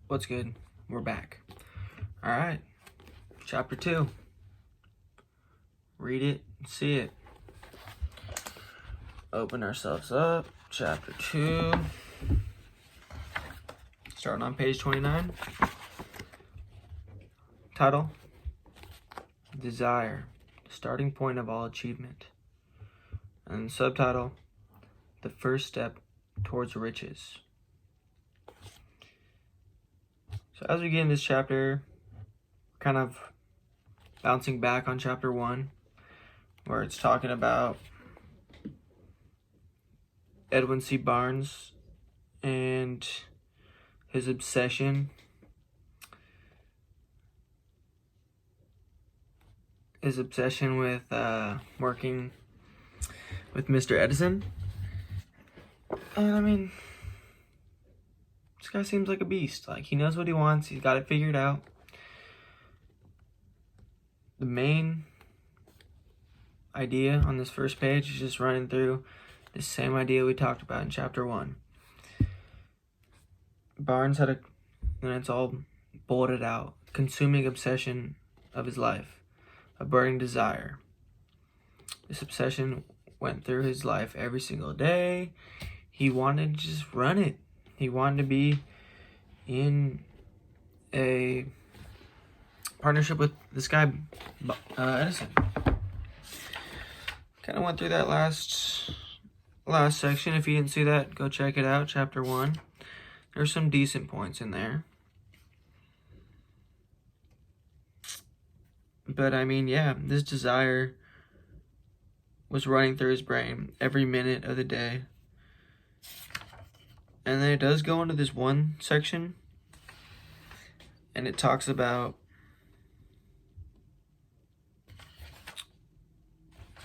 What's good? We're back. All right. Chapter 2. Read it, see it. Open ourselves up. Chapter 2. Starting on page 29. Title: Desire, the starting point of all achievement. And subtitle: The first step towards riches. So as we get in this chapter, kind of bouncing back on chapter 1, where it's talking about Edwin C. Barnes and his obsession with working with Mr. Edison. And I mean, this guy seems like a beast. Like, he knows what he wants. He's got it figured out. The main idea on this first page is just running through the same idea we talked about in chapter 1. Barnes had and it's all bulleted out, consuming obsession of his life, a burning desire. This obsession went through his life every single day. He wanted to just run it. He wanted to be in a partnership with this guy, Edison. Kind of went through that last section. If you didn't see that, go check it out, chapter 1. There's some decent points in there. But I mean, yeah, this desire was running through his brain every minute of the day. And then it does go into this one section, and it talks about,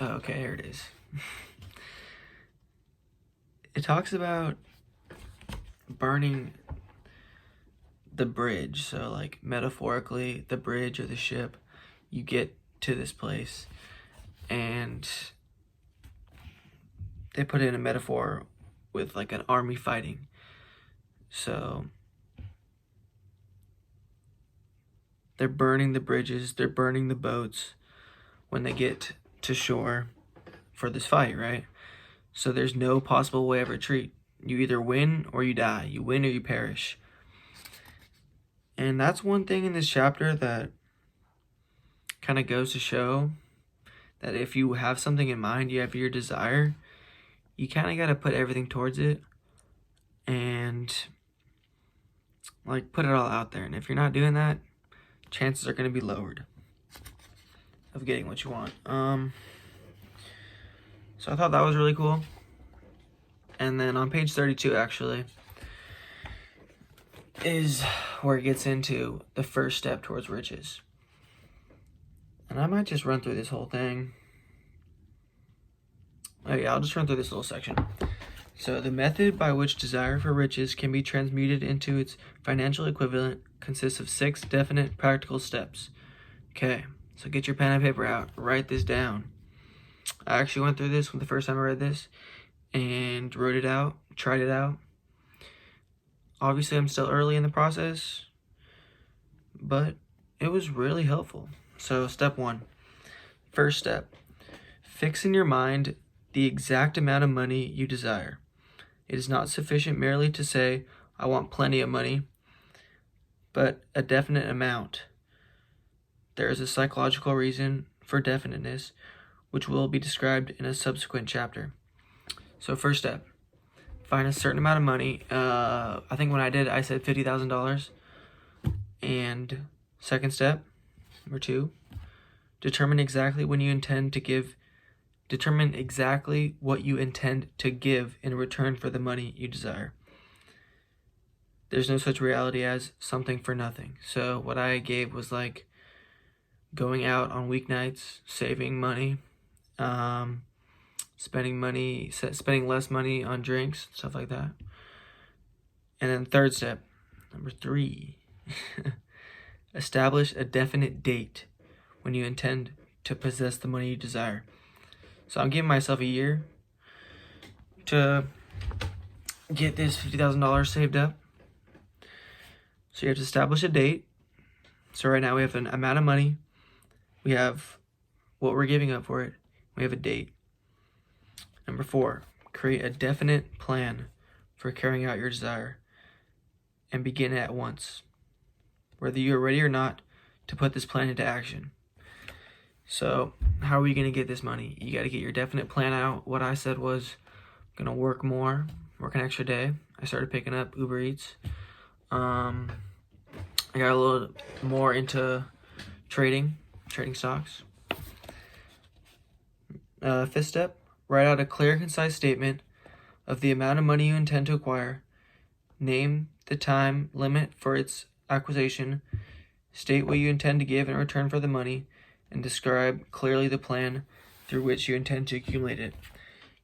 okay, here it is. It talks about burning the bridge. So, like, metaphorically, the bridge or the ship, you get to this place, and they put in a metaphor with like an army fighting. So they're burning the bridges, they're burning the boats when they get to shore for this fight, right? So there's no possible way of retreat. You either win or you die. You win or you perish. And that's one thing in this chapter that kind of goes to show that if you have something in mind, you have your desire, you kind of got to put everything towards it and like put it all out there. And if you're not doing that, chances are going to be lowered of getting what you want. So I thought that was really cool. And then on page 32, actually, is where it gets into the first step towards riches. And I might just run through this whole thing. Oh yeah, I'll just run through this little section. So the method by which desire for riches can be transmuted into its financial equivalent consists of 6 definite practical steps. Okay, so get your pen and paper out. Write this down. I actually went through this the first time I read this and wrote it out, tried it out. Obviously, I'm still early in the process, but it was really helpful. So step 1, first step, fix in your mind the exact amount of money you desire. It is not sufficient merely to say, I want plenty of money, but a definite amount. There is a psychological reason for definiteness, which will be described in a subsequent chapter. So first step, find a certain amount of money. I think when I did, I said $50,000. And second step, number 2, determine exactly what you intend to give in return for the money you desire. There's no such reality as something for nothing. So what I gave was like going out on weeknights, saving money, spending less money on drinks, stuff like that. And then third step, number 3, establish a definite date when you intend to possess the money you desire. So I'm giving myself a year to get this $50,000 saved up. So you have to establish a date. So right now we have an amount of money. We have what we're giving up for it. We have a date. Number 4, create a definite plan for carrying out your desire and begin at once, whether you are ready or not to put this plan into action. So how are we going to get this money? You got to get your definite plan out. What I said was going to work more, work an extra day. I started picking up Uber Eats. I got a little more into trading stocks. 5th step, write out a clear, concise statement of the amount of money you intend to acquire. Name the time limit for its acquisition. State what you intend to give in return for the money, and describe clearly the plan through which you intend to accumulate it.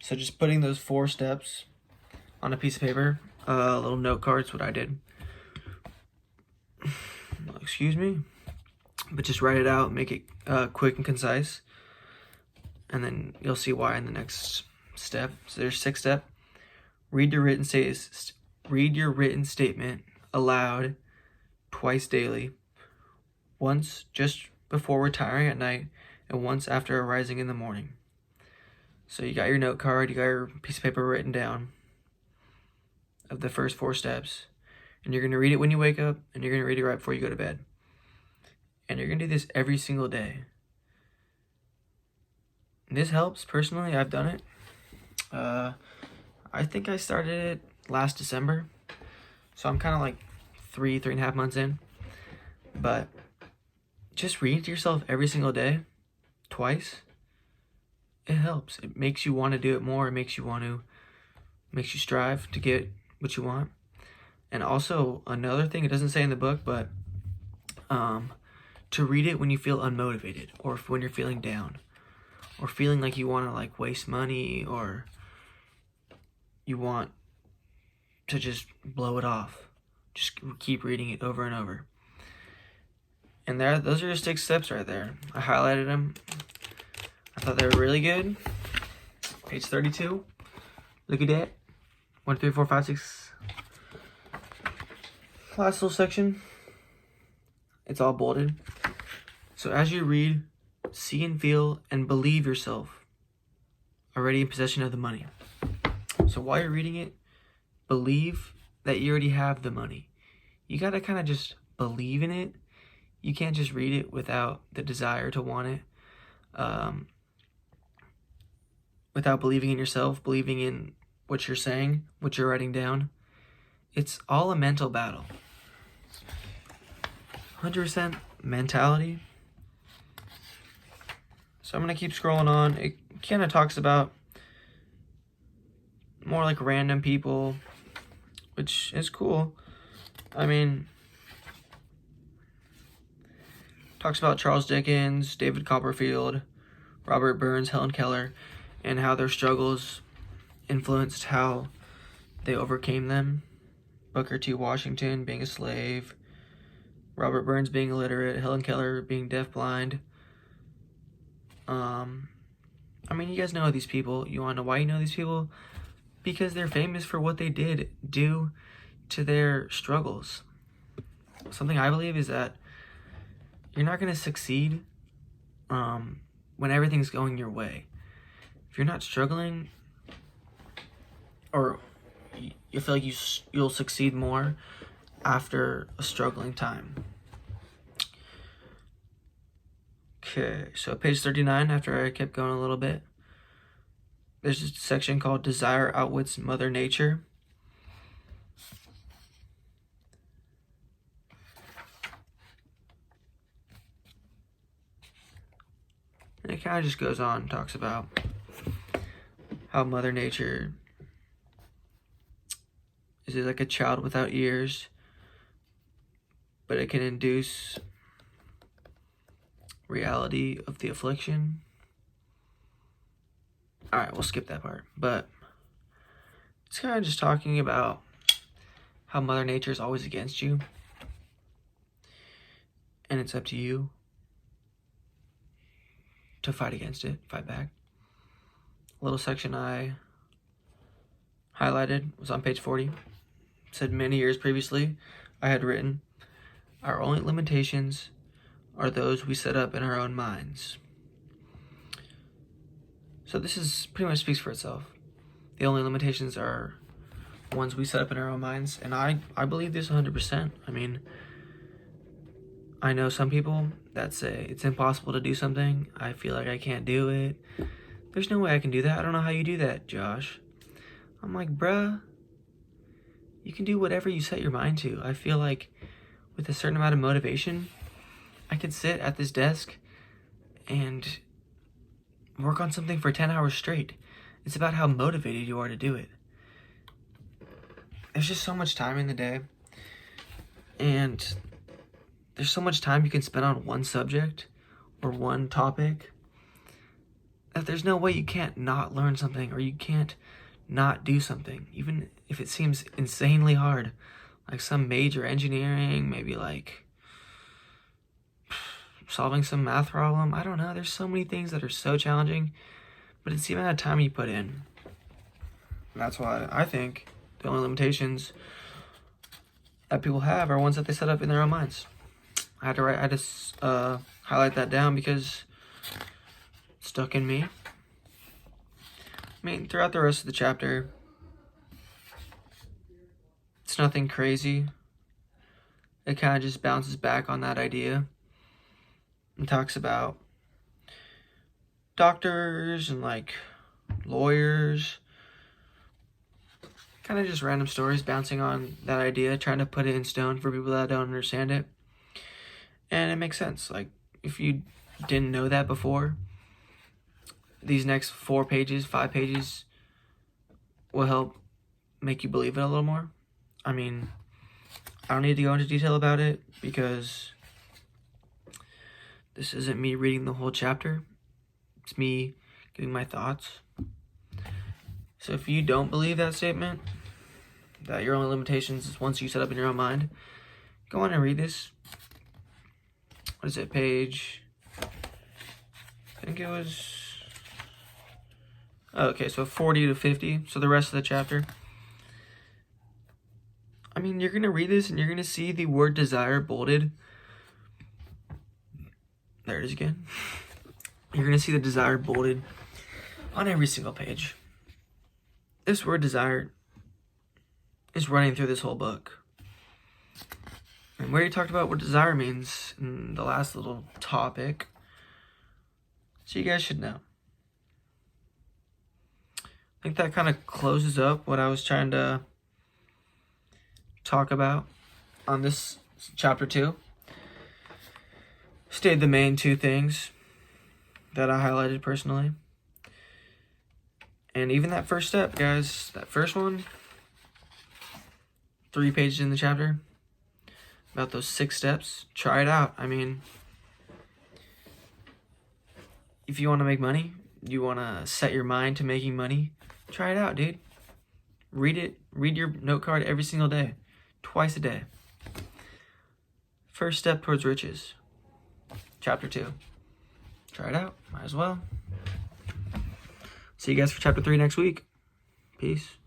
So just putting those 4 steps on a piece of paper, a little note card's what I did. Excuse me. But just write it out, make it quick and concise, and then you'll see why in the next step. So there's 6th step. Read your written statement aloud twice daily, once just before retiring at night and once after arising in the morning. So you got your note card, you got your piece of paper written down of the first 4 steps, and you're going to read it when you wake up, and you're going to read it right before you go to bed. And you're going to do this every single day. This helps. Personally, I've done it. I think I started it last December, so I'm kind of like 3.5 months in. But just read it to yourself every single day, twice. It helps. It makes you want to do it more. It makes you strive to get what you want. And also another thing, it doesn't say in the book, but to read it when you feel unmotivated, or when you're feeling down, or feeling like you want to like waste money, or you want to just blow it off. Just keep reading it over and over. And those are your 6 steps right there. I highlighted them. I thought they were really good. Page 32. Look at that. 1, 2, 3, 4, 5, 6. Last little section. It's all bolded. So as you read, see and feel and believe yourself already in possession of the money. So while you're reading it, believe that you already have the money. You got to kind of just believe in it. You can't just read it without the desire to want it. Without believing in yourself, believing in what you're saying, what you're writing down. It's all a mental battle. 100% mentality. So I'm going to keep scrolling on. It kind of talks about more like random people, which is cool. I mean, talks about Charles Dickens, David Copperfield, Robert Burns, Helen Keller, and how their struggles influenced how they overcame them. Booker T. Washington being a slave, Robert Burns being illiterate, Helen Keller being deafblind. I mean, you guys know these people. You want to know why you know these people? Because they're famous for what they did due to their struggles. Something I believe is that you're not going to succeed when everything's going your way. If you're not struggling, or you feel like you'll succeed more after a struggling time. Okay, so page 39, after I kept going a little bit, there's a section called Desire Outwits Mother Nature. And it kind of just goes on, talks about how Mother Nature is like a child without ears, but it can induce reality of the affliction. Alright, we'll skip that part. But it's kind of just talking about how Mother Nature is always against you. And it's up to you to fight against it, fight back. A little section I highlighted was on page 40. It said many years previously I had written, Our only limitations are those we set up in our own minds. So this is pretty much speaks for itself. The only limitations are ones we set up in our own minds, and I believe this 100%. I mean, I know some people that say it's impossible to do something. I feel like I can't do it. There's no way I can do that. I don't know how you do that, Josh. I'm like, bruh, you can do whatever you set your mind to. I feel like with a certain amount of motivation, I could sit at this desk and work on something for 10 hours straight. It's about how motivated you are to do it. There's just so much time in the day, and there's so much time you can spend on one subject or one topic that there's no way you can't not learn something, or you can't not do something, even if it seems insanely hard, like some major engineering, maybe like solving some math problem. I don't know. There's so many things that are so challenging, but it's the amount of time you put in. And that's why I think the only limitations that people have are ones that they set up in their own minds. I had to highlight that down because it's stuck in me. I mean, throughout the rest of the chapter, it's nothing crazy. It kind of just bounces back on that idea and talks about doctors and like lawyers, kind of just random stories bouncing on that idea, trying to put it in stone for people that don't understand it. And it makes sense. Like, if you didn't know that before, these next 4 pages, 5 pages will help make you believe it a little more. I mean, I don't need to go into detail about it because this isn't me reading the whole chapter. It's me giving my thoughts. So if you don't believe that statement, that your only limitations is once you set up in your own mind, go on and read this. What is it, page? I think it was... Okay, so 40 to 50, so the rest of the chapter. I mean, you're going to read this and you're going to see the word desire bolded. There it is again. You're going to see the desire bolded on every single page. This word desire is running through this whole book. And we already talked about what desire means in the last little topic, so you guys should know. I think that kind of closes up what I was trying to talk about on this chapter 2. Stated the main 2 things that I highlighted personally. And even that first step, guys, that first one, 3 pages in the chapter, about those 6 steps, try it out. I mean, if you want to make money, you want to set your mind to making money, try it out, dude. Read it. Read your note card every single day, twice a day. First step towards riches. Chapter 2. Try it out. Might as well. See you guys for chapter 3 next week. Peace.